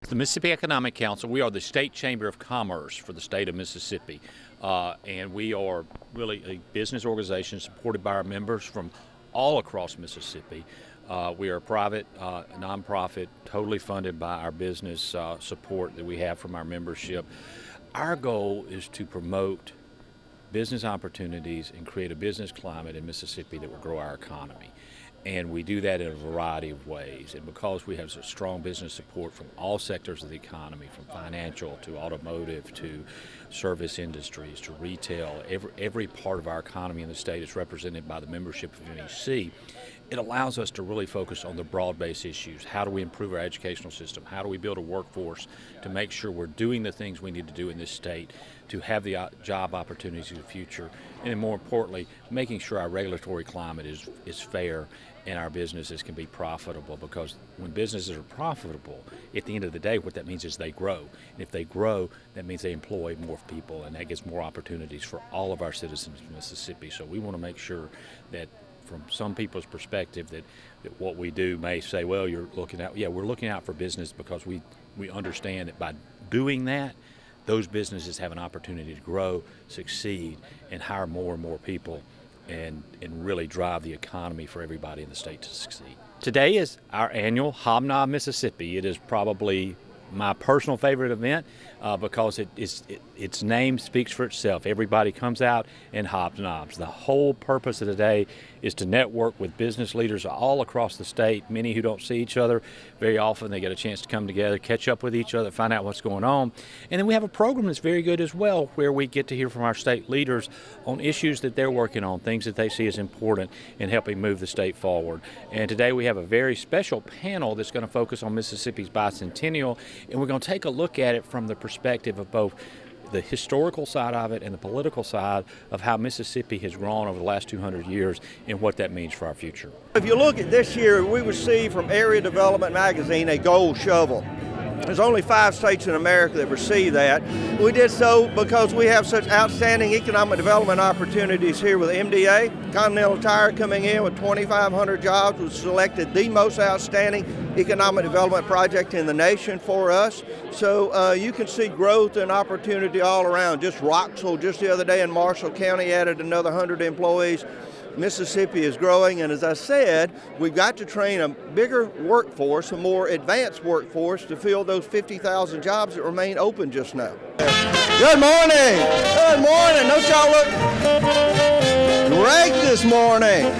The Mississippi Economic Council, we are the state chamber of commerce for the state of Mississippi, and we are really a business organization supported by our members from all across Mississippi. We are a private nonprofit, totally funded by our business support that we have from our membership. Our goal is to promote business opportunities and create a business climate in Mississippi that will grow our economy. And we do that in a variety of ways. And because we have such strong business support from all sectors of the economy, from financial to automotive to service industries to retail, every part of our economy in the state is represented by the membership of MEC. It allows us to really focus on the broad-based issues. How do we improve our educational system? How do we build a workforce to make sure we're doing the things we need to do in this state to have the job opportunities of the future? And then more importantly, making sure our regulatory climate is fair and our businesses can be profitable, because when businesses are profitable, at the end of the day, what that means is they grow. And if they grow, that means they employ more people, and that gives more opportunities for all of our citizens in Mississippi. So we want to make sure that from some people's perspective that what we do may say, well, you're looking out. Yeah, we're looking out for business because we understand that by doing that, those businesses have an opportunity to grow, succeed, and hire more and more people and really drive the economy for everybody in the state to succeed. Today is our annual Hobnob Mississippi. It is probably my personal favorite event because its name speaks for itself. Everybody comes out and hobnobs. The whole purpose of the day is to network with business leaders all across the state, many who don't see each other very often. They get a chance to come together, catch up with each other, find out what's going on. And then we have a program that's very good as well, where we get to hear from our state leaders on issues that they're working on, things that they see as important in helping move the state forward. And today we have a very special panel that's going to focus on Mississippi's bicentennial, and we're going to take a look at it from the perspective of both the historical side of it and the political side of how Mississippi has grown over the last 200 years and what that means for our future. If you look at this year, we received from Area Development Magazine a gold shovel. There's only 5 states in America that receive that. We did so because we have such outstanding economic development opportunities here with MDA. Continental Tire coming in with 2,500 jobs was selected the most outstanding economic development project in the nation for us. So you can see growth and opportunity all around. Just Roxville, just the other day in Marshall County, added another 100 employees. Mississippi is growing, and as I said, we've got to train a bigger workforce, a more advanced workforce to fill those 50,000 jobs that remain open just now. Good morning. Good morning. Don't y'all look great this morning?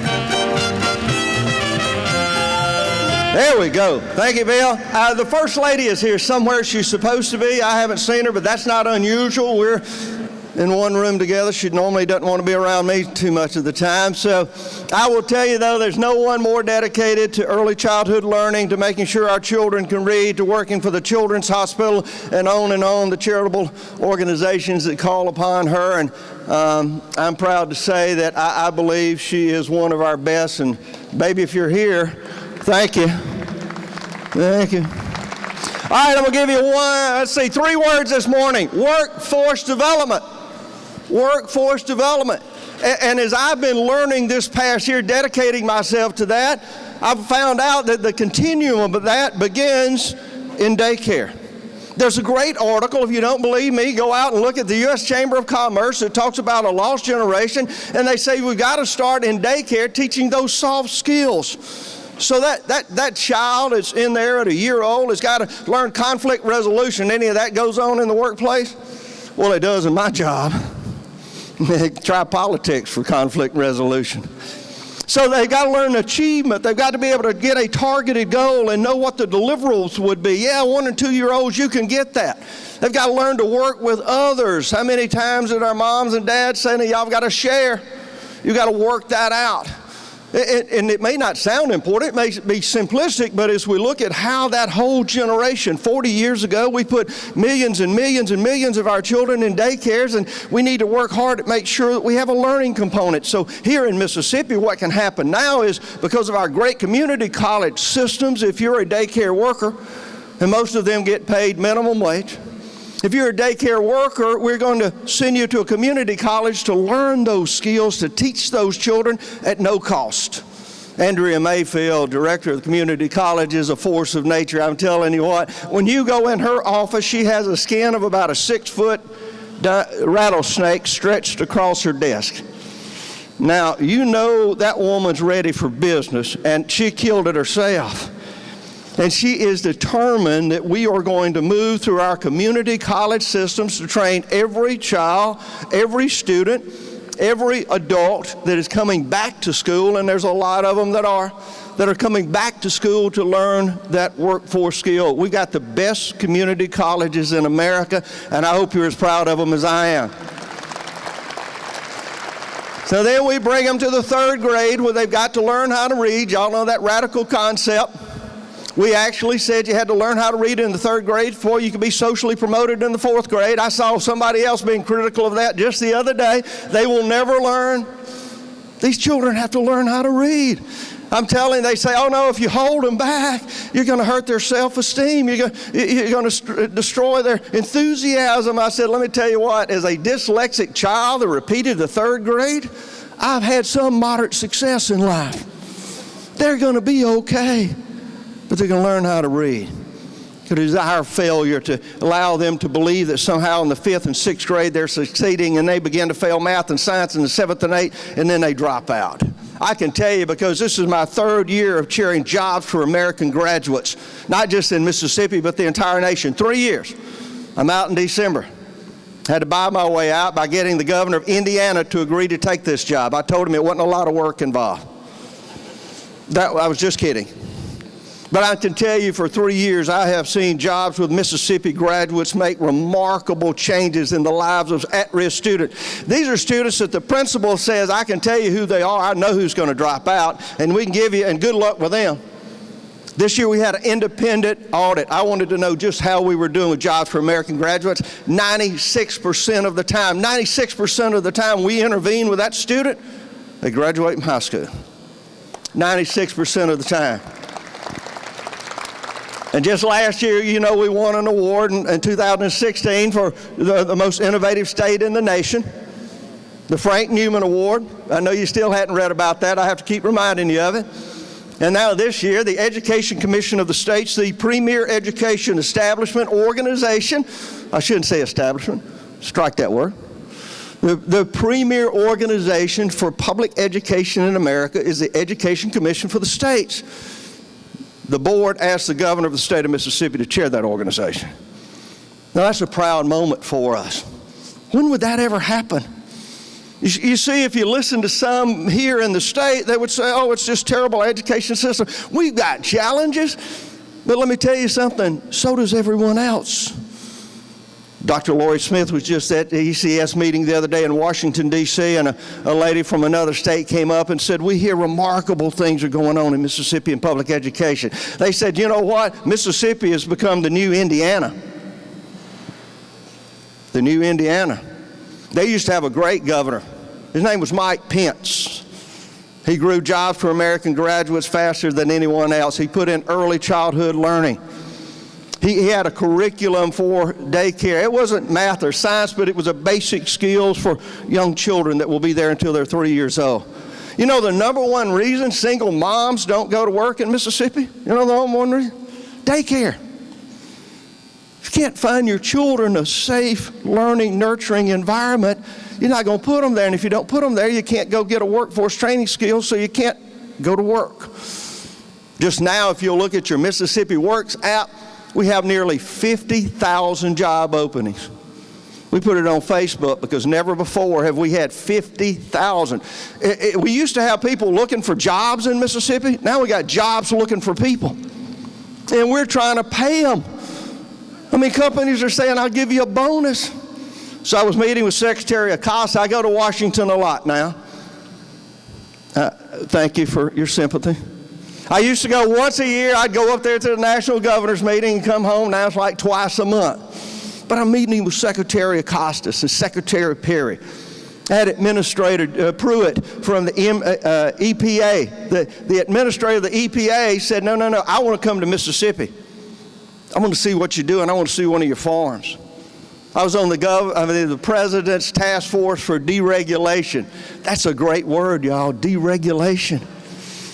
There we go. Thank you, Bill. The First Lady is here somewhere. She's supposed to be. I haven't seen her, but that's not unusual. We're in one room together. She normally doesn't want to be around me too much of the time. So I will tell you, though, there's no one more dedicated to early childhood learning, to making sure our children can read, to working for the Children's Hospital, and on, the charitable organizations that call upon her. And I'm proud to say that I believe she is one of our best. And baby, if you're here, thank you. Thank you. All right, I'm going to give you 3 words this morning. Workforce development. Workforce development. And as I've been learning this past year, dedicating myself to that, I've found out that the continuum of that begins in daycare. There's a great article, if you don't believe me, go out and look at the U.S. Chamber of Commerce. It talks about a lost generation, and they say we've got to start in daycare teaching those soft skills. So that child that's in there at a year old has got to learn conflict resolution. Any of that goes on in the workplace? Well, it does in my job. Try politics for conflict resolution. So they've got to learn achievement. They've got to be able to get a targeted goal and know what the deliverables would be. Yeah, 1 and 2 year olds, you can get that. They've got to learn to work with others. How many times did our moms and dads say, y'all got to share? You got to work that out. And it may not sound important, it may be simplistic, but as we look at how that whole generation, 40 years ago, we put millions and millions and millions of our children in daycares, and we need to work hard to make sure that we have a learning component. So here in Mississippi, what can happen now is, because of our great community college systems, if you're a daycare worker, and most of them get paid minimum wage, if you're a daycare worker, we're going to send you to a community college to learn those skills, to teach those children at no cost. Andrea Mayfield, director of the community college, is a force of nature. I'm telling you what, when you go in her office, she has a skin of about a 6-foot rattlesnake stretched across her desk. Now, you know that woman's ready for business, and she killed it herself. And she is determined that we are going to move through our community college systems to train every child, every student, every adult that is coming back to school, and there's a lot of them that are coming back to school to learn that workforce skill. We've got the best community colleges in America, and I hope you're as proud of them as I am. So then we bring them to the 3rd grade where they've got to learn how to read. Y'all know that radical concept. We actually said you had to learn how to read in the 3rd grade before you could be socially promoted in the 4th grade. I saw somebody else being critical of that just the other day. They will never learn. These children have to learn how to read. I'm telling you, they say, oh no, if you hold them back, you're going to hurt their self-esteem. You're going to destroy their enthusiasm. I said, let me tell you what, as a dyslexic child that repeated the 3rd grade, I've had some moderate success in life. They're going to be okay, but they're going to learn how to read. It is our failure to allow them to believe that somehow in the 5th and 6th grade they're succeeding and they begin to fail math and science in the 7th and 8th, and then they drop out. I can tell you, because this is my 3rd year of chairing jobs for American graduates, not just in Mississippi, but the entire nation. 3 years. I'm out in December. Had to buy my way out by getting the governor of Indiana to agree to take this job. I told him it wasn't a lot of work involved. I was just kidding. But I can tell you, for 3 years, I have seen jobs with Mississippi graduates make remarkable changes in the lives of at-risk students. These are students that the principal says, I can tell you who they are, I know who's going to drop out, and we can give you, and good luck with them. This year we had an independent audit. I wanted to know just how we were doing with jobs for American graduates. 96% of the time we intervene with that student, they graduate from high school. 96% of the time. And just last year, you know, we won an award in 2016 for the most innovative state in the nation, the Frank Newman Award. I know you still hadn't read about that. I have to keep reminding you of it. And now this year, the Education Commission of the state's the premier education establishment organization. I shouldn't say establishment. Strike that word. The premier organization for public education in America is the Education Commission for the states. The board asked the governor of the state of Mississippi to chair that organization. Now that's a proud moment for us. When would that ever happen? You see, if you listen to some here in the state, they would say, oh, it's just terrible education system. We've got challenges, but let me tell you something, so does everyone else. Dr. Lori Smith was just at the ECS meeting the other day in Washington, D.C., and a lady from another state came up and said, we hear remarkable things are going on in Mississippi in public education. They said, you know what? Mississippi has become the new Indiana. The new Indiana. They used to have a great governor. His name was Mike Pence. He grew jobs for American graduates faster than anyone else. He put in early childhood learning. He had a curriculum for daycare. It wasn't math or science, but it was a basic skills for young children that will be there until they're 3 years old. You know the number one reason single moms don't go to work in Mississippi? You know the number one reason? Daycare. If you can't find your children a safe, learning, nurturing environment, you're not going to put them there. And if you don't put them there, you can't go get a workforce training skill, so you can't go to work. Just now, if you'll look at your Mississippi Works app, we have nearly 50,000 job openings. We put it on Facebook because never before have we had 50,000. We used to have people looking for jobs in Mississippi. Now we got jobs looking for people. And we're trying to pay them. I mean, companies are saying, I'll give you a bonus. So I was meeting with Secretary Acosta. I go to Washington a lot now. Thank you for your sympathy. I used to go once a year. I'd go up there to the National Governor's meeting and come home. Now it's like twice a month. But I'm meeting with Secretary Acosta and Secretary Perry. I had Administrator Pruitt from the EPA. The administrator of the EPA said, no, I want to come to Mississippi. I want to see what you're doing. I want to see one of your farms. I was on the President's Task Force for Deregulation. That's a great word, y'all, deregulation.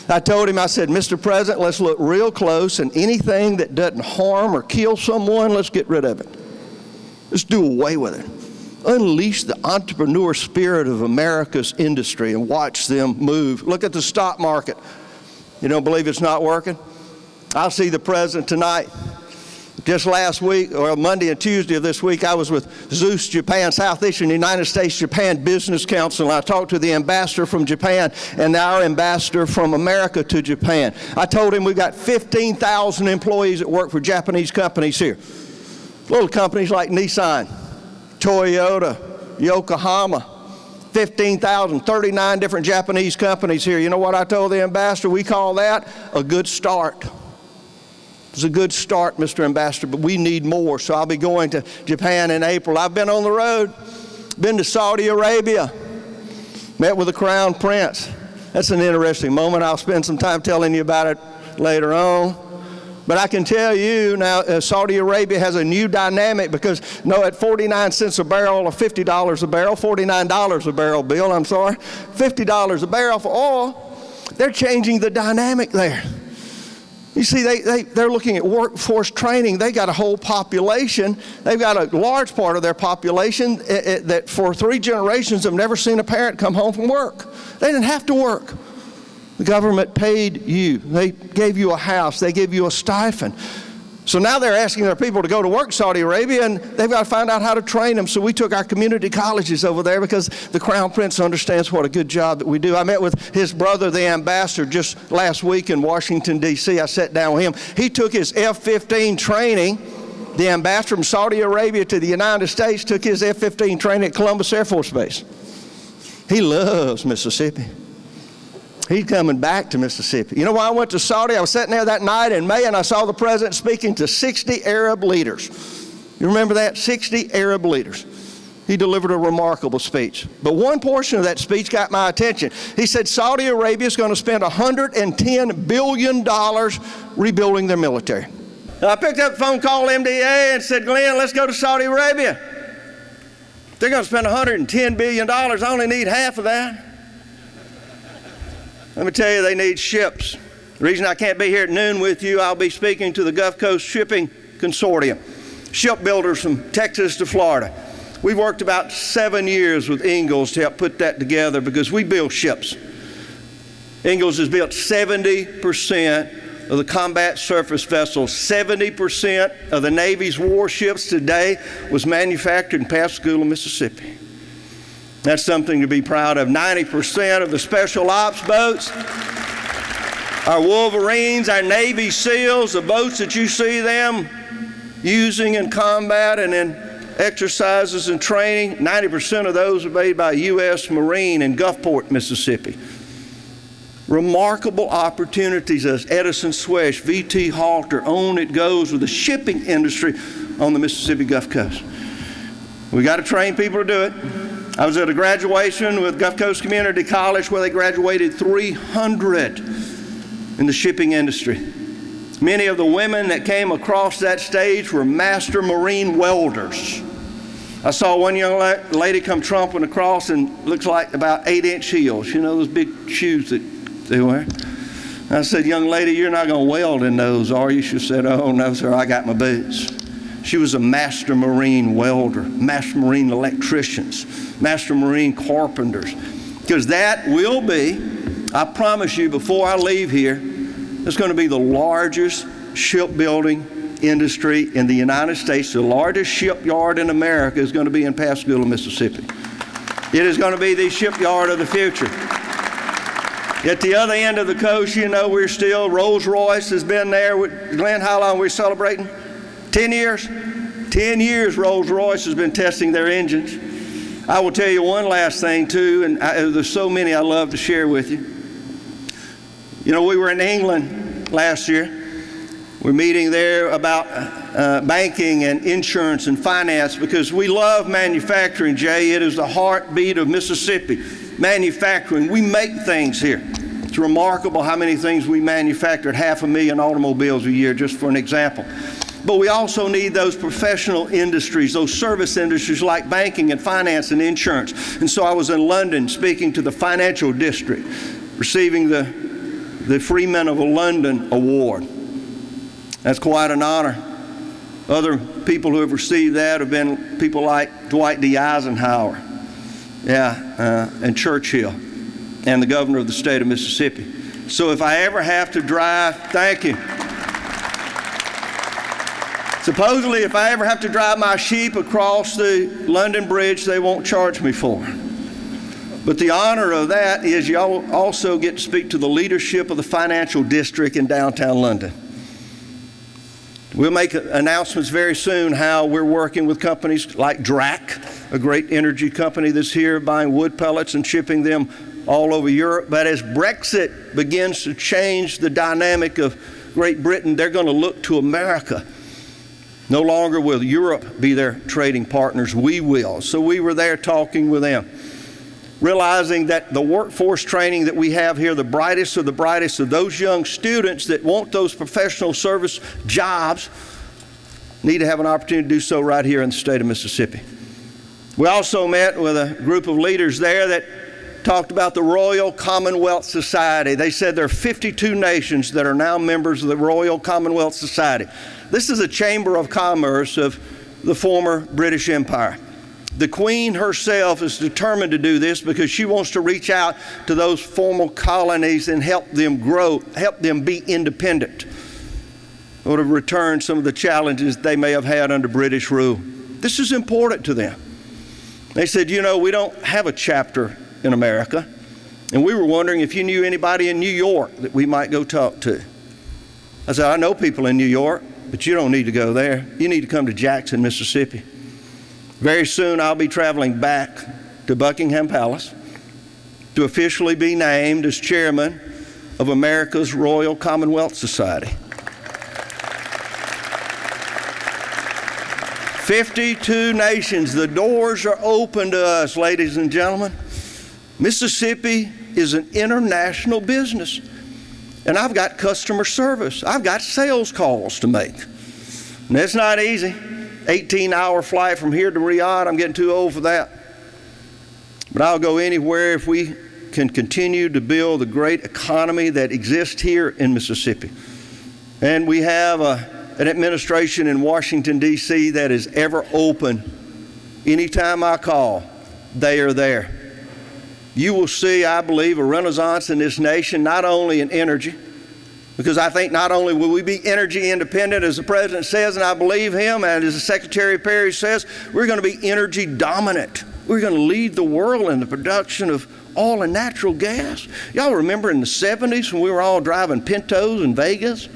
I told him, I said, Mr. President, let's look real close, and anything that doesn't harm or kill someone, let's get rid of it. Let's do away with it. Unleash the entrepreneur spirit of America's industry and watch them move. Look at the stock market. You don't believe it's not working? I'll see the president tonight. Just last week, or Monday and Tuesday of this week, I was with Zeus Japan, Southeastern United States Japan Business Council, and I talked to the ambassador from Japan and our ambassador from America to Japan. I told him we've got 15,000 employees that work for Japanese companies here. Little companies like Nissan, Toyota, Yokohama, 15,000, 39 different Japanese companies here. You know what I told the ambassador? We call that a good start. It's a good start, Mr. Ambassador, but we need more. So I'll be going to Japan in April. I've been on the road, been to Saudi Arabia, met with the Crown Prince. That's an interesting moment. I'll spend some time telling you about it later on. But I can tell you now, Saudi Arabia has a new dynamic because, at 49 cents a barrel or $50 a barrel, $49 a barrel, Bill, I'm sorry, $50 a barrel for oil, they're changing the dynamic there. You see, they're looking at workforce training. They got a whole population. They've got a large part of their population that for 3 generations have never seen a parent come home from work. They didn't have to work. The government paid you. They gave you a house. They gave you a stipend. So now they're asking their people to go to work in Saudi Arabia, and they've got to find out how to train them. So we took our community colleges over there because the Crown Prince understands what a good job that we do. I met with his brother, the ambassador, just last week in Washington, D.C. I sat down with him. He took his F-15 training. The ambassador from Saudi Arabia to the United States took his F-15 training at Columbus Air Force Base. He loves Mississippi. He's coming back to Mississippi. You know why I went to Saudi? I was sitting there that night in May, and I saw the president speaking to 60 Arab leaders. You remember that? 60 Arab leaders. He delivered a remarkable speech. But one portion of that speech got my attention. He said Saudi Arabia is going to spend $110 billion rebuilding their military. And I picked up the phone, called MDA, and said, Glenn, let's go to Saudi Arabia. They're going to spend $110 billion. I only need half of that. Let me tell you, they need ships. The reason I can't be here at noon with you, I'll be speaking to the Gulf Coast Shipping Consortium, shipbuilders from Texas to Florida. We've worked about 7 years with Ingalls to help put that together because we build ships. Ingalls has built 70% of the combat surface vessels. 70% of the Navy's warships today was manufactured in Pascagoula, Mississippi. That's something to be proud of. 90% of the special ops boats, our Wolverines, our Navy SEALs, the boats that you see them using in combat and in exercises and training, 90% of those are made by U.S. Marine in Gulfport, Mississippi. Remarkable opportunities as Edison Swesh, V.T. Halter, on it goes with the shipping industry on the Mississippi Gulf Coast. We got to train people to do it. I was at a graduation with Gulf Coast Community College where they graduated 300 in the shipping industry. Many of the women that came across that stage were master marine welders. I saw one young lady come tromping across and looks like about 8-inch heels. You know those big shoes that they wear? I said, young lady, you're not going to weld in those, are you? She said, oh, no, sir, I got my boots. She was a master marine welder, master marine electricians, master marine carpenters. Because that will be, I promise you before I leave here, it's going to be the largest shipbuilding industry in the United States. The largest shipyard in America is going to be in Pascagoula, Mississippi. It is going to be the shipyard of the future. At the other end of the coast, you know, we're still, Rolls-Royce has been there. Glenn, how long are we celebrating? 10 years? 10 years Rolls-Royce has been testing their engines. I will tell you one last thing too, and there's so many I love to share with you. You know, we were in England last year. We're meeting there about banking and insurance and finance because we love manufacturing, Jay. It is the heartbeat of Mississippi. Manufacturing, we make things here. It's remarkable how many things we manufacture, 500,000 automobiles a year, just for an example. But we also need those professional industries, those service industries like banking and finance and insurance. And so I was in London speaking to the financial district, receiving the the Freemen of London Award. That's quite an honor. Other people who have received that have been people like Dwight D. Eisenhower, and Churchill, and the governor of the state of Mississippi. So if I ever have to drive, thank you. Supposedly, if I ever have to drive my sheep across the London Bridge, they won't charge me for it. But the honor of that is you also get to speak to the leadership of the financial district in downtown London. We'll make announcements very soon how we're working with companies like DRAC, a great energy company that's here buying wood pellets and shipping them all over Europe. But as Brexit begins to change the dynamic of Great Britain, they're going to look to America. No longer will Europe be their trading partners, we will. So we were there talking with them, realizing that the workforce training that we have here, the brightest of those young students that want those professional service jobs, need to have an opportunity to do so right here in the state of Mississippi. We also met with a group of leaders there that talked about the Royal Commonwealth Society. They said there are 52 nations that are now members of the Royal Commonwealth Society. This is a chamber of commerce of the former British Empire. The Queen herself is determined to do this because she wants to reach out to those former colonies and help them grow, help them be independent, or to return some of the challenges they may have had under British rule. This is important to them. They said, you know, we don't have a chapter in America, and we were wondering if you knew anybody in New York that we might go talk to. I said, I know people in New York, but you don't need to go there. You need to come to Jackson, Mississippi. Very soon I'll be traveling back to Buckingham Palace to officially be named as chairman of America's Royal Commonwealth Society. 52 nations, the doors are open to us, ladies and gentlemen. Mississippi is an international business, and I've got customer service. I've got sales calls to make, and it's not easy. 18-hour flight from here to Riyadh, I'm getting too old for that. But I'll go anywhere if we can continue to build the great economy that exists here in Mississippi. And we have an administration in Washington, D.C. that is ever open. Anytime I call, they are there. You will see, I believe, a renaissance in this nation, not only in energy, because I think not only will we be energy independent, as the President says, and I believe him, and as the Secretary of Perry says, we're going to be energy dominant. We're going to lead the world in the production of oil and natural gas. Y'all remember in the 70s when we were all driving Pintos in Vegas,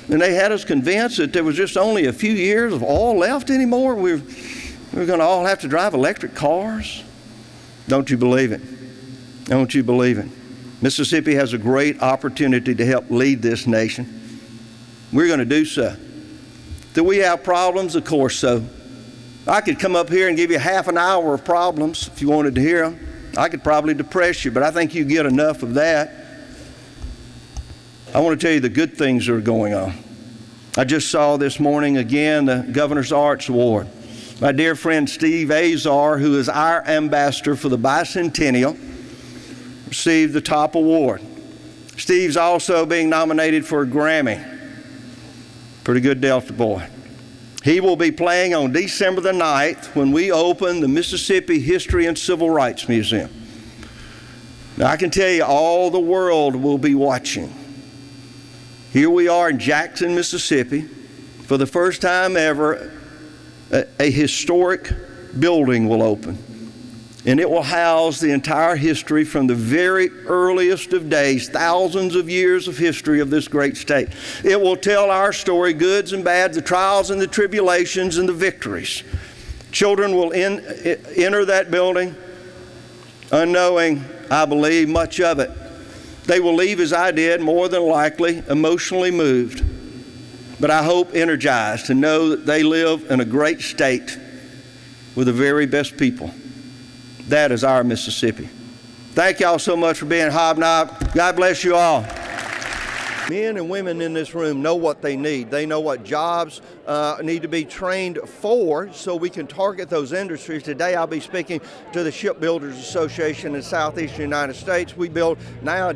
and they had us convinced that there was just only a few years of oil left anymore? We're going to all have to drive electric cars? Don't you believe it? Don't you believe it? Mississippi has a great opportunity to help lead this nation. We're going to do so. Do we have problems? Of course so. I could come up here and give you half an hour of problems if you wanted to hear them. I could probably depress you, but I think you get enough of that. I want to tell you the good things that are going on. I just saw this morning again the Governor's Arts Award. My dear friend Steve Azar, who is our ambassador for the bicentennial, received the top award. Steve's also being nominated for a Grammy. Pretty good Delta boy. He will be playing on December the 9th when we open the Mississippi History and Civil Rights Museum. Now I can tell you all the world will be watching. Here we are in Jackson, Mississippi. For the first time ever, a historic building will open. And it will house the entire history from the very earliest of days, thousands of years of history of this great state. It will tell our story, goods and bads, the trials and the tribulations and the victories. Children will enter that building unknowing, I believe, much of it. They will leave as I did, more than likely, emotionally moved. But I hope energized to know that they live in a great state with the very best people. That is our Mississippi. Thank y'all so much for being Hobnob. God bless you all. Men and women in this room know what they need. They know what jobs need to be trained for, so we can target those industries. Today I'll be speaking to the Shipbuilders Association in Southeastern United States. We built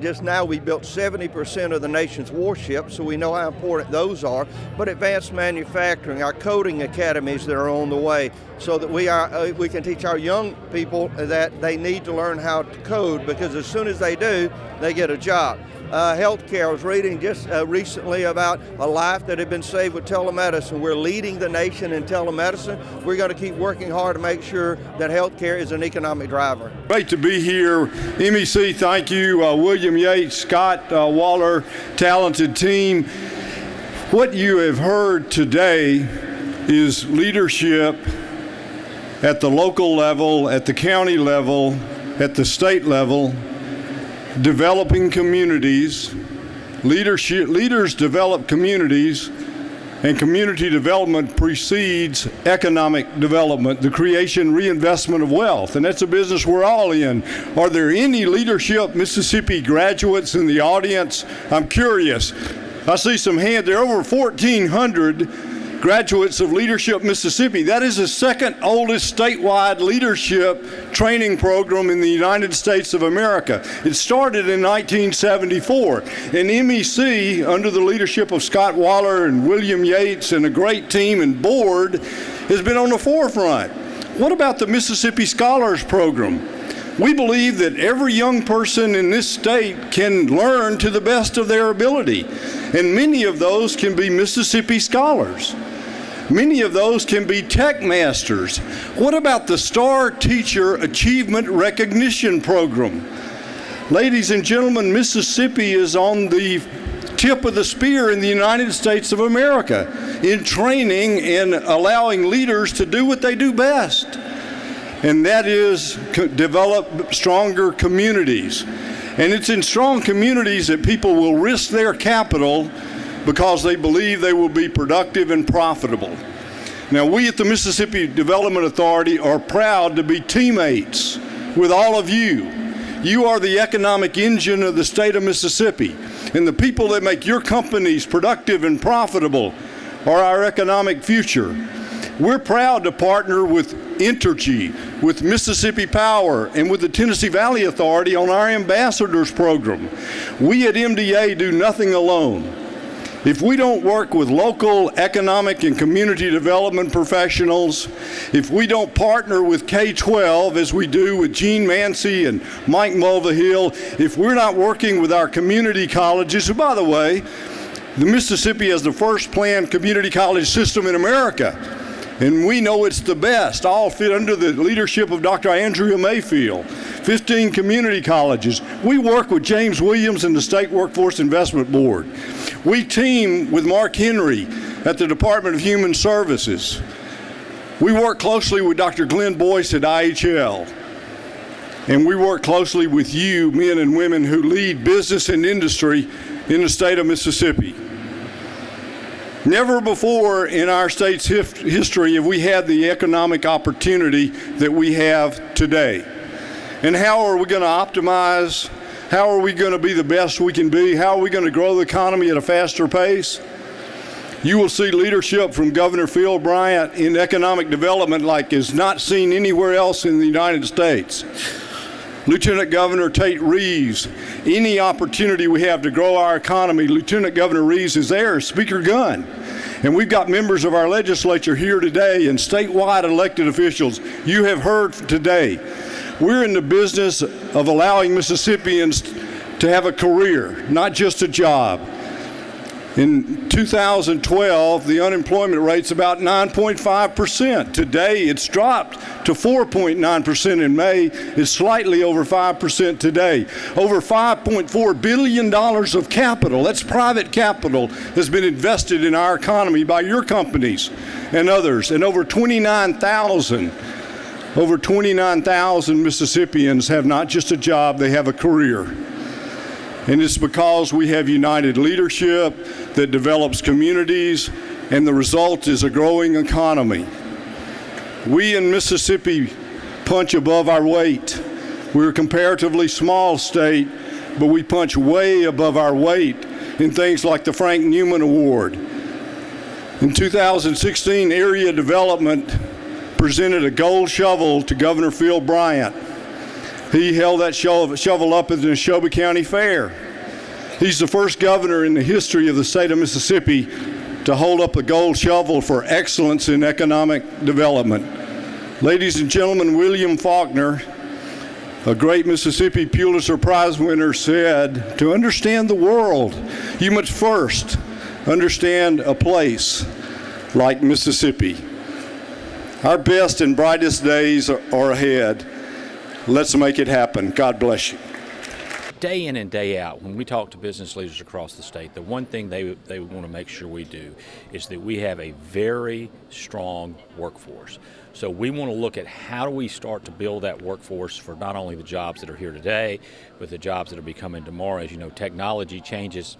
just now we built 70% of the nation's warships, so we know how important those are. But advanced manufacturing, our coding academies that are on the way, so that we can teach our young people that they need to learn how to code, because as soon as they do, they get a job. Healthcare, I was reading just recently about a life that had been saved with telemedicine. We're leading the nation in telemedicine. We're going to keep working hard to make sure that healthcare is an economic driver. Great to be here. MEC, thank you. William Yates, Scott Waller, talented team. What you have heard today is leadership at the local level, at the county level, at the state level, developing communities. Leaders develop communities, and community development precedes economic development, the creation, reinvestment of wealth, and that's a business we're all in. Are there any Leadership Mississippi graduates in the audience? I'm curious. I see some hands. There are over 1,400 graduates of Leadership Mississippi. That is the second oldest statewide leadership training program in the United States of America. It started in 1974, and MEC, under the leadership of Scott Waller and William Yates and a great team and board, has been on the forefront. What about the Mississippi Scholars Program? We believe that every young person in this state can learn to the best of their ability, and many of those can be Mississippi scholars. Many of those can be tech masters. What about the Star Teacher Achievement Recognition Program? Ladies and gentlemen, Mississippi is on the tip of the spear in the United States of America in training and allowing leaders to do what they do best, and that is develop stronger communities. And it's in strong communities that people will risk their capital because they believe they will be productive and profitable. Now, we at the Mississippi Development Authority are proud to be teammates with all of you. You are the economic engine of the state of Mississippi, and the people that make your companies productive and profitable are our economic future. We're proud to partner with Entergy, with Mississippi Power, and with the Tennessee Valley Authority on our ambassadors program. We at MDA do nothing alone. If we don't work with local economic and community development professionals, if we don't partner with K-12 as we do with Gene Mancy and Mike Mulvihill, if we're not working with our community colleges, who, by the way, the Mississippi has the first planned community college system in America, and we know it's the best, all fit under the leadership of Dr. Andrea Mayfield. 15 community colleges. We work with James Williams and the State Workforce Investment Board. We team with Mark Henry at the Department of Human Services. We work closely with Dr. Glenn Boyce at IHL. And we work closely with you, men and women who lead business and industry in the state of Mississippi. Never before in our state's history have we had the economic opportunity that we have today. And how are we going to optimize? How are we going to be the best we can be? How are we going to grow the economy at a faster pace? You will see leadership from Governor Phil Bryant in economic development like is not seen anywhere else in the United States. Lieutenant Governor Tate Reeves, any opportunity we have to grow our economy, Lieutenant Governor Reeves is there, Speaker Gunn. And we've got members of our legislature here today and statewide elected officials. You have heard today. We're in the business of allowing Mississippians to have a career, not just a job. In 2012, the unemployment rate's about 9.5%. Today, it's dropped to 4.9% in May. It's slightly over 5% today. Over $5.4 billion of capital, that's private capital, has been invested in our economy by your companies and others. And over 29,000 Mississippians have not just a job, they have a career. And it's because we have united leadership that develops communities, and the result is a growing economy. We in Mississippi punch above our weight. We're a comparatively small state, but we punch way above our weight in things like the Frank Newman Award. In 2016, Area Development presented a gold shovel to Governor Phil Bryant. He held that shovel up at the Neshoba County Fair. He's the first governor in the history of the state of Mississippi to hold up a gold shovel for excellence in economic development. Ladies and gentlemen, William Faulkner, a great Mississippi Pulitzer Prize winner, said, "To understand the world, you must first understand a place like Mississippi." Our best and brightest days are ahead. Let's make it happen. God bless you. Day in and day out, when we talk to business leaders across the state, the one thing they want to make sure we do is that we have a very strong workforce. So we want to look at how do we start to build that workforce for not only the jobs that are here today, but the jobs that are becoming tomorrow. As you know, technology changes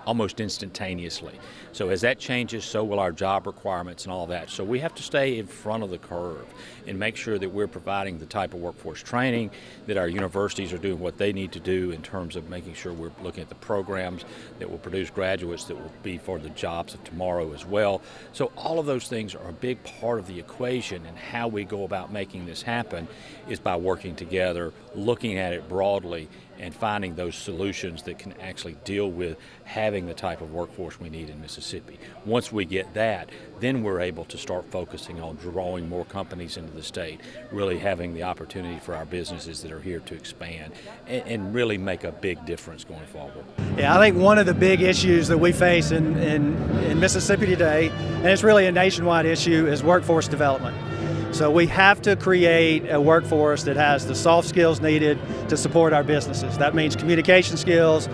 almost instantaneously. So as that changes, so will our job requirements and all that. So we have to stay in front of the curve and make sure that we're providing the type of workforce training, that our universities are doing what they need to do in terms of making sure we're looking at the programs that will produce graduates that will be for the jobs of tomorrow as well. So all of those things are a big part of the equation, and how we go about making this happen is by working together, looking at it broadly, and finding those solutions that can actually deal with having the type of workforce we need in Mississippi. Once we get that, then we're able to start focusing on drawing more companies into the state, really having the opportunity for our businesses that are here to expand and really make a big difference going forward. Yeah, I think one of the big issues that we face in Mississippi today, and it's really a nationwide issue, is workforce development. So we have to create a workforce that has the soft skills needed to support our businesses. That means communication skills,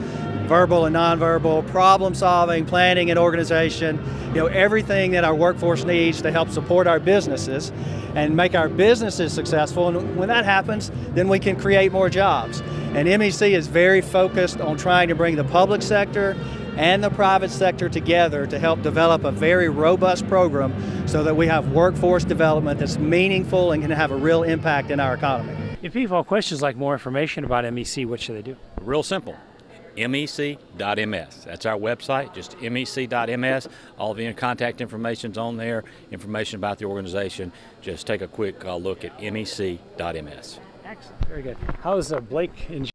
verbal and nonverbal, problem solving, planning and organization, everything that our workforce needs to help support our businesses and make our businesses successful. And when that happens, then we can create more jobs. And MEC is very focused on trying to bring the public sector and the private sector together to help develop a very robust program so that we have workforce development that's meaningful and can have a real impact in our economy. If people have questions like more information about MEC, what should they do? Real simple. MEC.ms. That's our website, just MEC.ms. All of the contact information's on there, information about the organization. Just take a quick look at MEC.ms. Excellent, very good. How is Blake enjoying